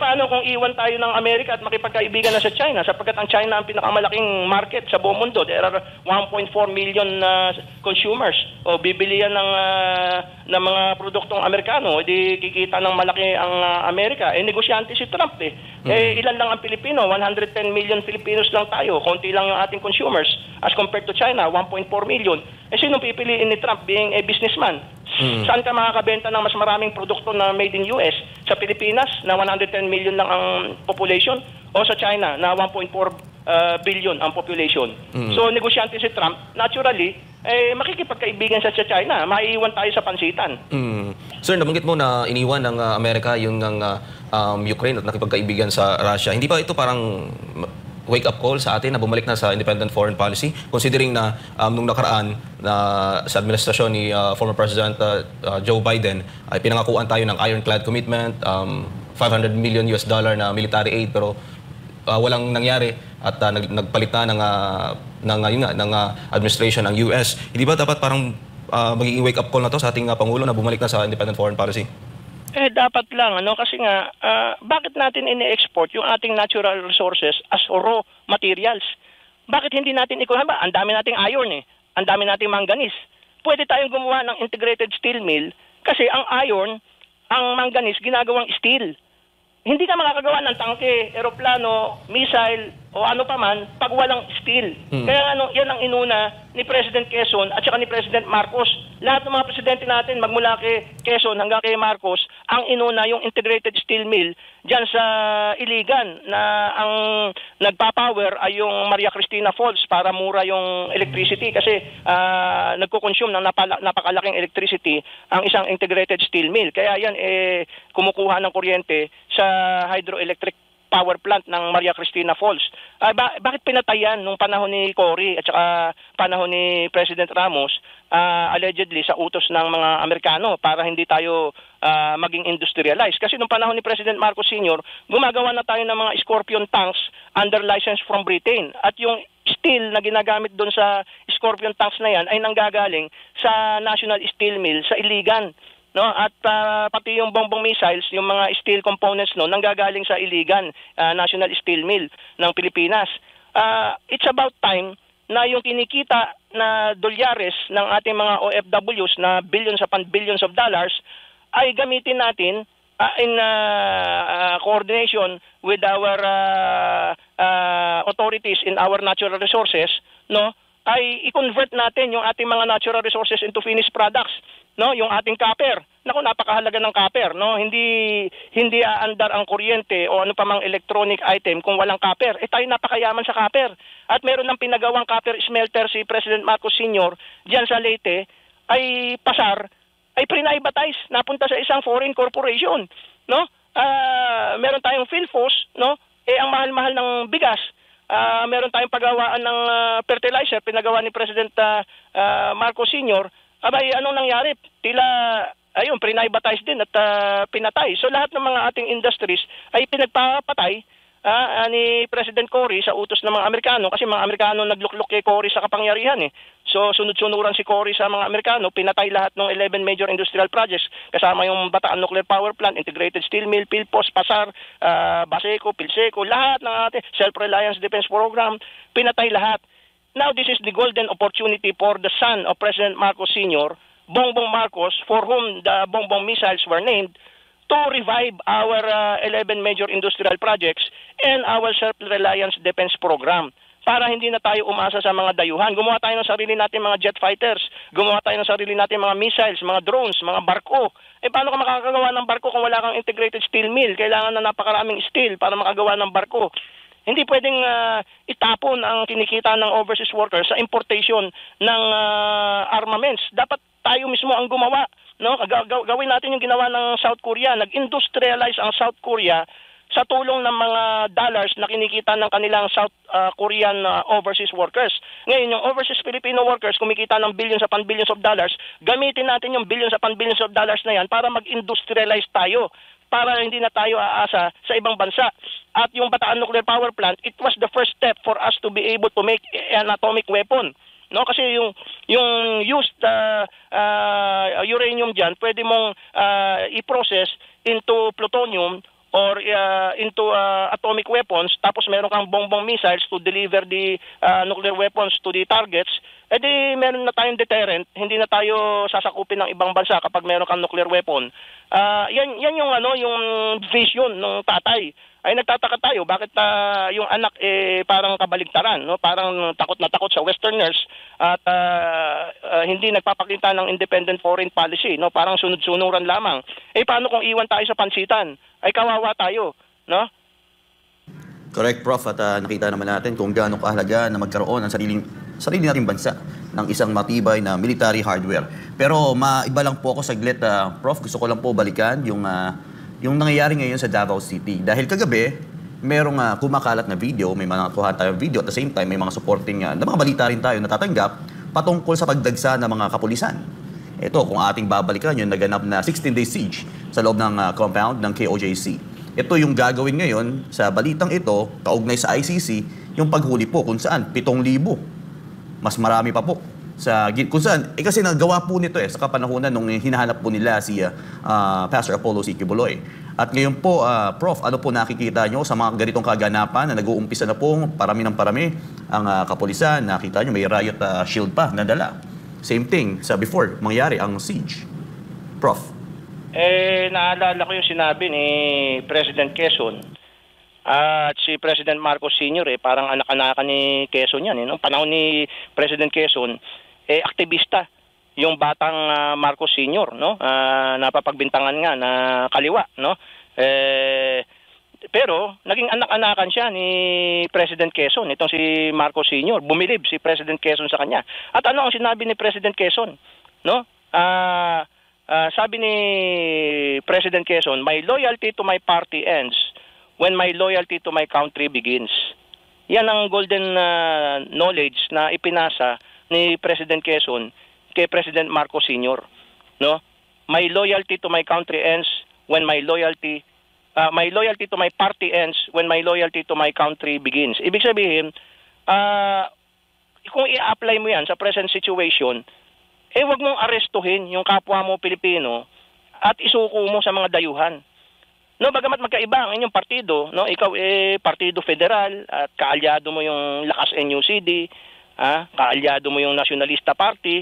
S4: Paano kung iwan tayo ng Amerika at makipagkaibigan na sa China? Sapagkat ang China ang pinakamalaking market sa buong mundo. There are 1.4 million consumers. Bibili yan ng mga produktong Amerikano. Di kikita ng malaki ang Amerika. Negosyante si Trump. Ilan lang ang Pilipino? 110 million Filipinos lang tayo. Konti lang yung ating consumers. As compared to China, 1.4 million. Sino pipiliin ni Trump being a businessman? Saan ka makakabenta ng mas maraming produkto na made in US? Sa Pilipinas, na 110 million lang ang population? O sa China, na 1.4 billion ang population? So, negosyante si Trump, naturally, makikipagkaibigan siya sa China. Maiiwan tayo sa pansitan.
S11: Sir, nabanggit mo na iniwan ng Amerika yung ng Ukraine at nakipagkaibigan sa Russia. Hindi ba ito parang wake-up call sa atin na bumalik na sa independent foreign policy, considering na nung nakaraan na sa administrasyon ni former President Joe Biden ay pinangakuan tayo ng ironclad commitment, $500 million na military aid, pero walang nangyari at nagpalit na ng administration ng US. Hindi ba dapat parang magiging wake-up call na to sa ating Pangulo na bumalik na sa independent foreign policy?
S4: Dapat lang, kasi nga, bakit natin ini-export yung ating natural resources as raw materials? Bakit hindi natin ikuha ba? Ang dami nating iron ang dami nating manganese. Pwede tayong gumawa ng integrated steel mill kasi ang iron, ang manganese, ginagawang steel. Hindi ka makakagawa ng tangke, eroplano, missile, o ano pa man, pag walang steel. Kaya yan ang inuna ni President Quezon at saka ni President Marcos. Lahat ng mga presidente natin, magmula kay Quezon hanggang kay Marcos, ang inuna yung integrated steel mill dyan sa Iligan na ang nagpapower ay yung Maria Cristina Falls para mura yung electricity kasi nagko-consume ng napakalaking electricity ang isang integrated steel mill. Kaya yan kumukuha ng kuryente sa hydroelectric power plant ng Maria Cristina Falls. Bakit pinatay yan nung panahon ni Cory at saka panahon ni President Ramos, allegedly sa utos ng mga Amerikano para hindi tayo maging industrialized? Kasi nung panahon ni President Marcos Sr., gumagawa na tayo ng mga Scorpion tanks under license from Britain. At yung steel na ginagamit doon sa Scorpion tanks na yan ay nanggagaling sa National Steel Mill sa Iligan. No, at pati yung bongbong missiles, yung mga steel components nanggagaling sa Iligan, National Steel Mill ng Pilipinas. It's about time na yung kinikita na dolyares ng ating mga OFWs na billions upon billions of dollars ay gamitin natin in coordination with our authorities in our natural resources, no, ay i-convert natin yung ating mga natural resources into finished products. No, yung ating copper. Naku, napakahalaga ng copper, no? Hindi aandar ang kuryente o ano pa mang electronic item kung walang copper. Tayo napakayaman sa copper. At meron ng pinagawang copper smelter si President Marcos Sr. diyan sa Leyte, ay pasar, ay privatize, napunta sa isang foreign corporation, no? Meron tayong Philfos, no? Ang mahal-mahal ng bigas. Meron tayong paggawaan ng fertilizer, pinagawa ni President Marcos Sr. Abay, anong nangyari? Tila, ayun, privatize din at pinatay. So lahat ng mga ating industries ay pinagpapatay ni President Cory sa utos ng mga Amerikano, kasi mga Amerikano nagluklok kay Cory sa kapangyarihan eh. So sunod-sunuran si Cory sa mga Amerikano, pinatay lahat ng 11 major industrial projects kasama yung Bataan Nuclear Power Plant, Integrated Steel Mill, Philpos, Pasar, Baseco, Pilseco, lahat ng ating Self-Reliance Defense Program, pinatay lahat. Now, this is the golden opportunity for the son of President Marcos Sr., Bongbong Marcos, for whom the Bongbong missiles were named, to revive our 11 major industrial projects and our self-reliance defense program para hindi na tayo umasa sa mga dayuhan. Gumawa tayo ng sarili natin mga jet fighters, gumawa tayo ng sarili natin mga missiles, mga drones, mga barko. Paano ka makakagawa ng barko kung wala kang integrated steel mill? Kailangan na napakaraming steel para makagawa ng barko. Hindi pwedeng itapon ang kinikita ng overseas workers sa importation ng armaments. Dapat tayo mismo ang gumawa. No? Gawin natin yung ginawa ng South Korea. Nag-industrialize ang South Korea sa tulong ng mga dollars na kinikita ng kanilang South Korean overseas workers. Ngayon, yung overseas Filipino workers kumikita ng billions upon billions of dollars. Gamitin natin yung billions upon billions of dollars na yan para mag-industrialize tayo, para hindi na tayo aasa sa ibang bansa. At yung Bataan Nuclear Power Plant, it was the first step for us to be able to make an atomic weapon. No, kasi yung used uranium diyan, pwede mong i-process into plutonium or into atomic weapons, tapos meron kang bongbong missiles to deliver the nuclear weapons to the targets. Di meron na tayong deterrent, hindi na tayo sasakupin ng ibang bansa kapag meron kang nuclear weapon. Yan yung yung vision ng tatay. Ay nagtataka tayo bakit yung anak parang kabaligtaran, no? Parang takot na takot sa westerners at hindi nagpapakita ng independent foreign policy, no? Parang sunod-sunuran lamang. Paano kung iwan tayo sa pansitan? Ay kawawa tayo, no?
S12: Correct, Prof. At nakita naman natin kung gaano kahalaga na magkaroon ng sarili nating bansa ng isang matibay na military hardware. Pero maiba lang po ako saglit, Prof. Gusto ko lang po balikan yung nangyayari ngayon sa Davao City. Dahil kagabi, merong kumakalat na video, may mga nakuha tayong video, at the same time, may mga supporting na mga balita rin tayo natatanggap patungkol sa pagdagsa ng mga kapulisan. Ito, kung ating babalikan, yung naganap na 16-day siege sa loob ng compound ng KOJC. Ito yung gagawin ngayon sa balitang ito, kaugnay sa ICC, yung paghuli po kung saan 7,000. Mas marami pa po. Kung saan, kasi nagawa po nito sa kapanahunan nung hinahanap po nila si Pastor Apollo C. Quiboloy. At ngayon po, Prof, ano po nakikita nyo sa mga ganitong kaganapan na nag-uumpisa na po parami ng parami ang kapulisan? Nakita nyo may riot shield pa na dala. Same thing sa before, mangyari ang siege. Prof.
S4: Naalala ko yung sinabi ni President Quezon at si President Marcos Sr. Parang anak-anakan ni Quezon yan. Nung panahon ni President Quezon, aktivista yung batang Marcos Sr., no? Napapagbintangan nga na kaliwa, no? Pero naging anak-anakan siya ni President Quezon, itong si Marcos Sr. Bumilib si President Quezon sa kanya. At ano ang sinabi ni President Quezon, no? Sabi ni President Quezon, "My loyalty to my party ends when my loyalty to my country begins. Yan ang golden knowledge na ipinasa ni President Quezon kay President Marcos Sr. No? My loyalty to my country ends when my loyalty to my party ends when my loyalty to my country begins. Ibig sabihin, kung i-apply mo yan sa present situation, wag mong arestuhin yung kapwa mo Pilipino at isuko mo sa mga dayuhan. No, bagamat magkaiba ang inyong partido, no, ikaw Partido Federal at kaalyado mo yung Lakas NUCD, kaalyado mo yung Nationalista Party,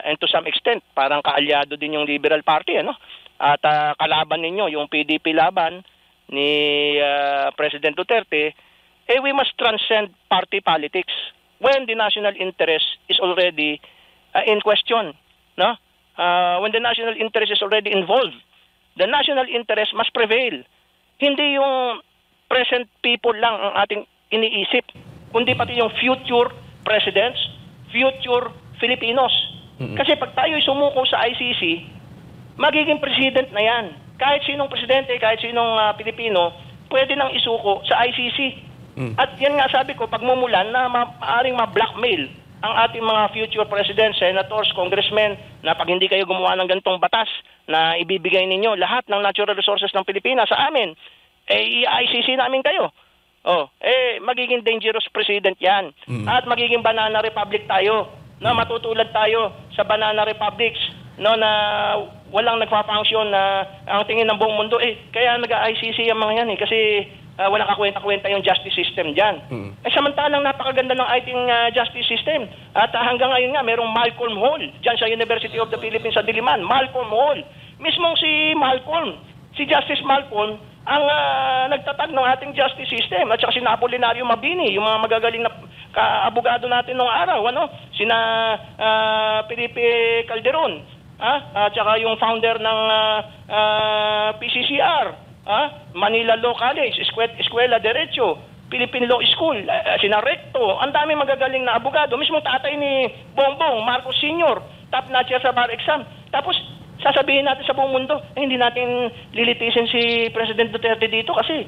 S4: and to some extent, parang kaalyado din yung Liberal Party, ano? At kalaban ninyo yung PDP laban ni President Duterte, we must transcend party politics when the national interest is already in question, no? When the national interest is already involved, the national interest must prevail. Hindi yung present people lang ang ating iniisip, kundi pati yung future presidents, future Filipinos. Kasi pag tayo sumuko sa ICC, magiging president na yan. Kahit sinong presidente, kahit sinong Pilipino, pwede nang isuko sa ICC. At yan nga sabi ko, pagmumulan na maaaring ma-blackmail ang ating mga future presidents, senators, congressmen, na pag hindi kayo gumawa ng ganitong batas na ibibigay ninyo lahat ng natural resources ng Pilipinas sa amin, i-ICC namin kayo. Magiging dangerous president yan. At magiging banana republic tayo. No, matutulad tayo sa banana republics, no, na walang nagpa-function na ang tingin ng buong mundo. Kaya nag-ICC ang mga yan kasi walang kakwenta-kwenta yung justice system dyan. Samantalang napakaganda ng ating justice system. At hanggang ngayon nga, merong Malcolm Hall dyan sa University of the Philippines sa Diliman. Malcolm Hall. Mismong si Malcolm, si Justice Malcolm, ang nagtatag ng ating justice system. At saka si Apolinario Mabini, yung mga magagaling na abogado natin noong araw, sina Felipe Calderon, at saka yung founder ng PCCR, Manila Law College, Eskwela Derecho, Philippine Law School, sina Recto, ang dami magagaling na abogado. Mismo tatay ni Bongbong Marcos Sr., top notcher sa bar exam. Tapos sasabihin natin sa buong mundo, hindi natin lilitisin si President Duterte dito kasi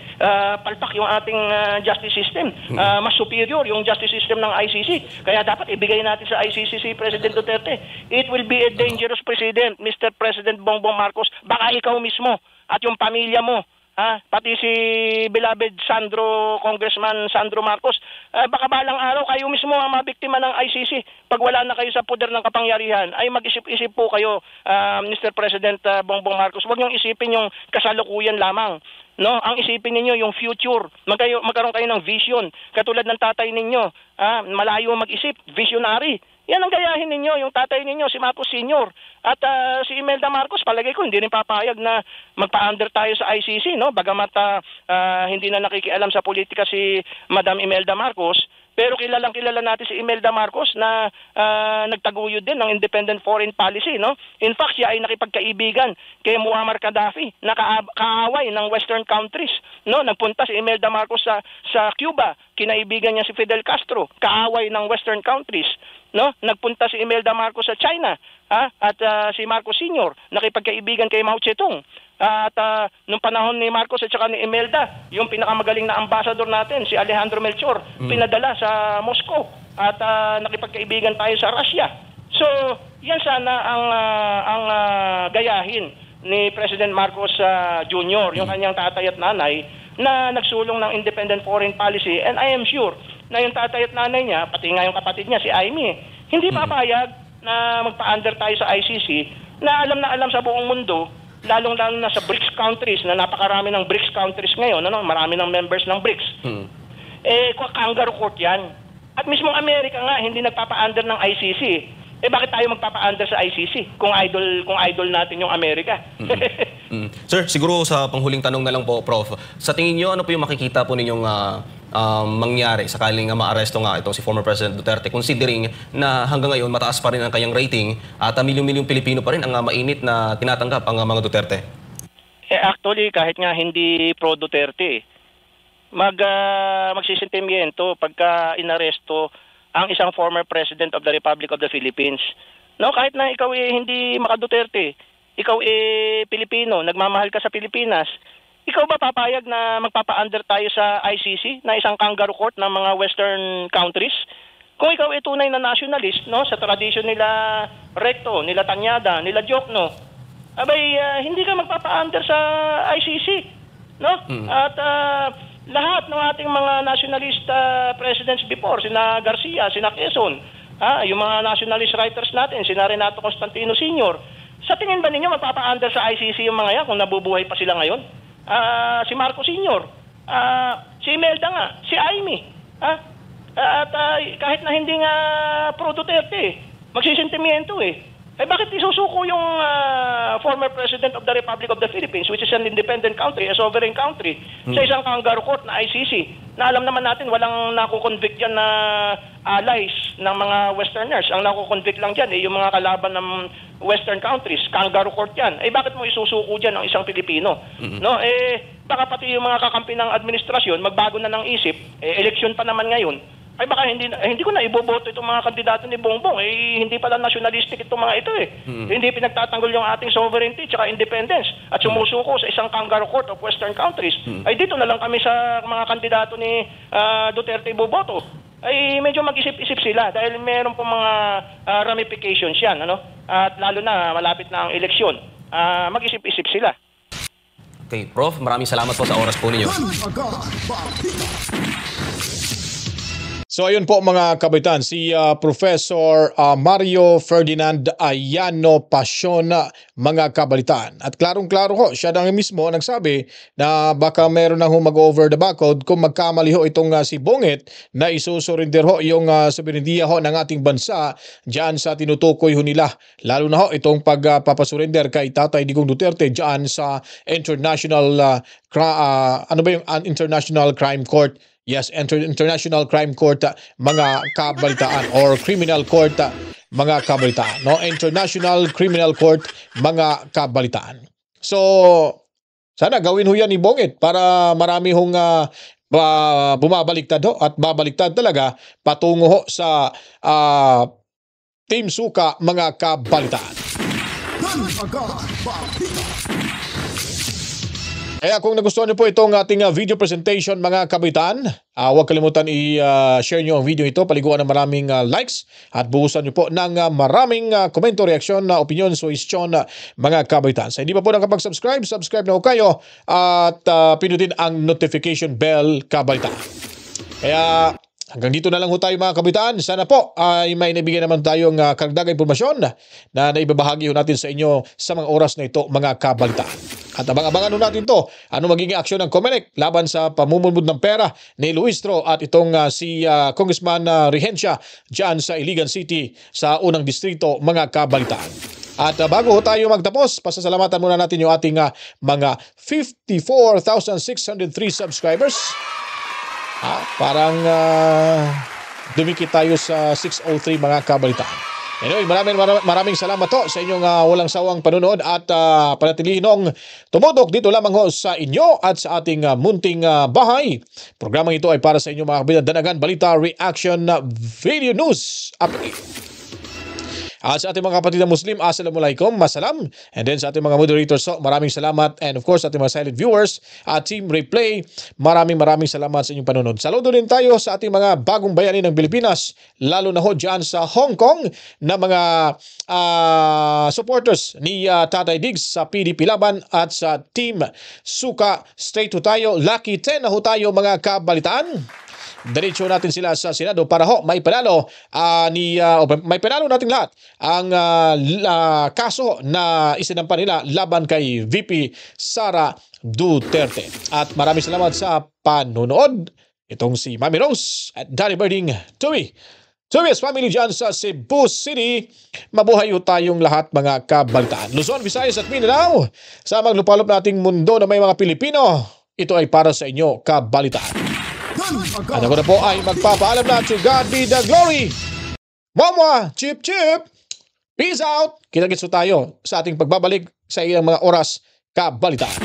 S4: palpak yung ating justice system. Mas superior yung justice system ng ICC. Kaya dapat ibigay natin sa ICC si President Duterte. It will be a dangerous president, Mr. President Bongbong Marcos. Baka ikaw mismo at yung pamilya mo, pati si beloved Congressman Sandro Marcos, baka balang araw kayo mismo ang mabiktima ng ICC. Pag wala na kayo sa poder ng kapangyarihan, ay mag-isip-isip po kayo, Mr. President Bongbong Marcos. Huwag niyong isipin yung kasalukuyan lamang. No, ang isipin ninyo yung future. Magkaroon kayo ng vision. Katulad ng tatay ninyo, malayo mag-isip, visionary. Yan ang gayahin ninyo, yung tatay ninyo, si Marcos Sr. At si Imelda Marcos, palagay ko, hindi rin papayag na magpa-under tayo sa ICC, no? Bagamat hindi na nakikialam sa politika si Madam Imelda Marcos, pero kilalang kilala natin si Imelda Marcos na nagtaguyod din ng independent foreign policy, no? In fact, siya ay nakipagkaibigan kay Muammar Gaddafi, na kaaway ng Western countries, no? Nagpunta si Imelda Marcos sa Cuba, kinaibigan niya si Fidel Castro, kaaway ng Western countries, no? Nagpunta si Imelda Marcos sa China, at si Marcos Sr. nakipagkaibigan kay Mao Zedong. At nung panahon ni Marcos at saka ni Imelda, yung pinakamagaling na ambassador natin, si Alejandro Melchor, pinadala sa Moscow. At nakipagkaibigan tayo sa Russia. So, yan sana ang gayahin ni President Marcos Jr., yung kanyang tatay at nanay, na nagsulong ng independent foreign policy. And I am sure na yung tatay at nanay niya, pati nga yung kapatid niya, si Aimee, hindi papayag na magpa-under tayo sa ICC na alam sa buong mundo, lalong-lalo na sa BRICS countries, na napakarami ng BRICS countries ngayon, marami ng members ng BRICS. Kangaroo court yan. At mismong Amerika nga, hindi nagpapa-under ng ICC. Bakit tayo magpapa-under sa ICC kung idol natin yung Amerika?
S11: Sir, siguro sa panghuling tanong na lang po, Prof. Sa tingin niyo, ano po yung makikita po ninyong mangyari sakaling maaresto nga itong si former President Duterte, considering na hanggang ngayon mataas pa rin ang kanyang rating at milyong-milyong Pilipino pa rin ang mainit na tinatanggap ang mga Duterte?
S4: Actually, kahit nga hindi pro-Duterte, magsisentimiento pagka inaresto ang isang former President of the Republic of the Philippines. No, kahit na ikaw hindi maka-Duterte, ikaw Pilipino, nagmamahal ka sa Pilipinas, Ikaw ba papayag na magpapa-under tayo sa ICC na isang kangaroo court ng mga western countries? Kung ikaw ay tunay na nationalist, no, sa tradisyon nila Recto, nila Tanyada, nila Diokno, abay hindi ka magpapa-under sa ICC, no? At lahat ng ating mga nationalist presidents before, sina Garcia, sina Quezon, yung mga nationalist writers natin, sina Renato Constantino Sr., sa tingin ba ninyo magpapa-under sa ICC yung mga yan kung nabubuhay pa sila ngayon? Si Marcos Sr., si Imelda nga, si Amy, at kahit na hindi nga pro Duterte, magsisentimiento bakit isusuko yung former President of the Republic of the Philippines, which is an independent country, a sovereign country, sa isang kangaroo court na ICC, na alam naman natin walang nakukonvict dyan na allies ng mga Westerners. Ang nakukonvict lang dyan yung mga kalaban ng Western countries, kangaroo court yan. Bakit mo isusuko dyan ang isang Pilipino? No? Baka pati yung mga kakampi ng administrasyon, magbago na ng isip, eleksyon pa naman ngayon, baka hindi ko na iboboto itong mga kandidato ni Bongbong. Hindi pala nationalistic itong mga ito Hindi pinagtatanggol yung ating sovereignty at independence at sumusuko sa isang kangaroo court of Western countries. Dito na lang kami sa mga kandidato ni Duterte iboboto. Medyo mag-isip-isip sila dahil meron po mga ramifications yan. At lalo na malapit na ang eleksyon. Mag-isip-isip sila.
S11: Okay, Prof, maraming salamat po sa oras po ninyo.
S1: So ayun po mga kabitan, si Professor Mario Ferdinand Ayano Passion, mga kabalitaan. At klarong-klaro ho, siya na mismo nagsabi na baka meron na mag-over the backcode kung magkamali ho itong si Bonget na isusurinder ho yung soberenya ho ng ating bansa dyan sa tinutukoy ho nila. Lalo na ho itong pagpapasurrender kay Tatay Digong Duterte dyan sa International International Crime Court. Yes, International Crime Court, mga kabalitaan, or Criminal Court, mga kabalitaan. No? International Criminal Court, mga kabalitaan. So, sana gawin ho yan ni Bonget para marami hong bumabaliktad ho at babaliktad talaga patungo ho sa Team Suka, mga kabalitaan. Kaya kung nagustuhan niyo po itong ating video presentation, mga kabitan, huwag kalimutan i-share niyo ang video ito, paliguan ng maraming likes at buhusan niyo po ng maraming komento, reaksyon, opinion, suhestyon, mga kabitan. Sa hindi pa po nakapag-subscribe, subscribe na po kayo at pinutin ang notification bell, kabitan. Kaya hanggang dito na lang ho tayo, mga kabitaan. Sana po ay may nabigyan naman tayong karagdagang impormasyon na naibabahagi ho natin sa inyo sa mga oras na ito, mga kabalitaan. At abang-abangan natin to, ano magiging aksyon ng COMELEC laban sa pamumulmud ng pera ni Luistro at itong si Congressman Regencia dyan sa Iligan City sa unang distrito, mga kabalitaan. At bago tayo magtapos, pasasalamatan muna natin yung ating mga 54,603 subscribers. Parang dumikit tayo sa 603, mga kabalitaan. Anyway, maraming salamat to sa inyong walang sawang panonood at panatilinong tumudok dito lamang ho sa inyo at sa ating munting bahay. Programang ito ay para sa inyo, mga kabitan, danagan, balita, reaction, video news update. At sa ating mga kapatid na Muslim, assalamualaikum, masalam. And then sa ating mga moderators, maraming salamat. And of course, sa ating mga silent viewers at Team Replay, maraming salamat sa inyong panonood. Saludo din tayo sa ating mga bagong bayani ng Pilipinas, lalo na ho dyan sa Hong Kong, na mga supporters ni Tatay Diggs sa PDP Laban at sa Team Suka. Straight ho tayo, lucky 10 na ho tayo, mga kabalitaan. Diretso natin sila sa Senado para ho may panalo may panalo natin lahat ang kaso na isinampa nila laban kay VP Sara Duterte. At maraming salamat sa panonood. Itong si Mami Rose at Daddy Birding Tuwis family dyan sa Cebu City. Mabuhay ho tayong lahat, mga kabalitaan. Luzon, Visayas at Mindanao, sa maglupalop nating mundo na may mga Pilipino, ito ay para sa inyo, kabalitaan. At ako na po ay magpapaalam na. To God be the glory. Mama, chip chip. Peace out. Kita-kits tayo sa ating pagbabalik sa ilang mga oras, kabalitaan.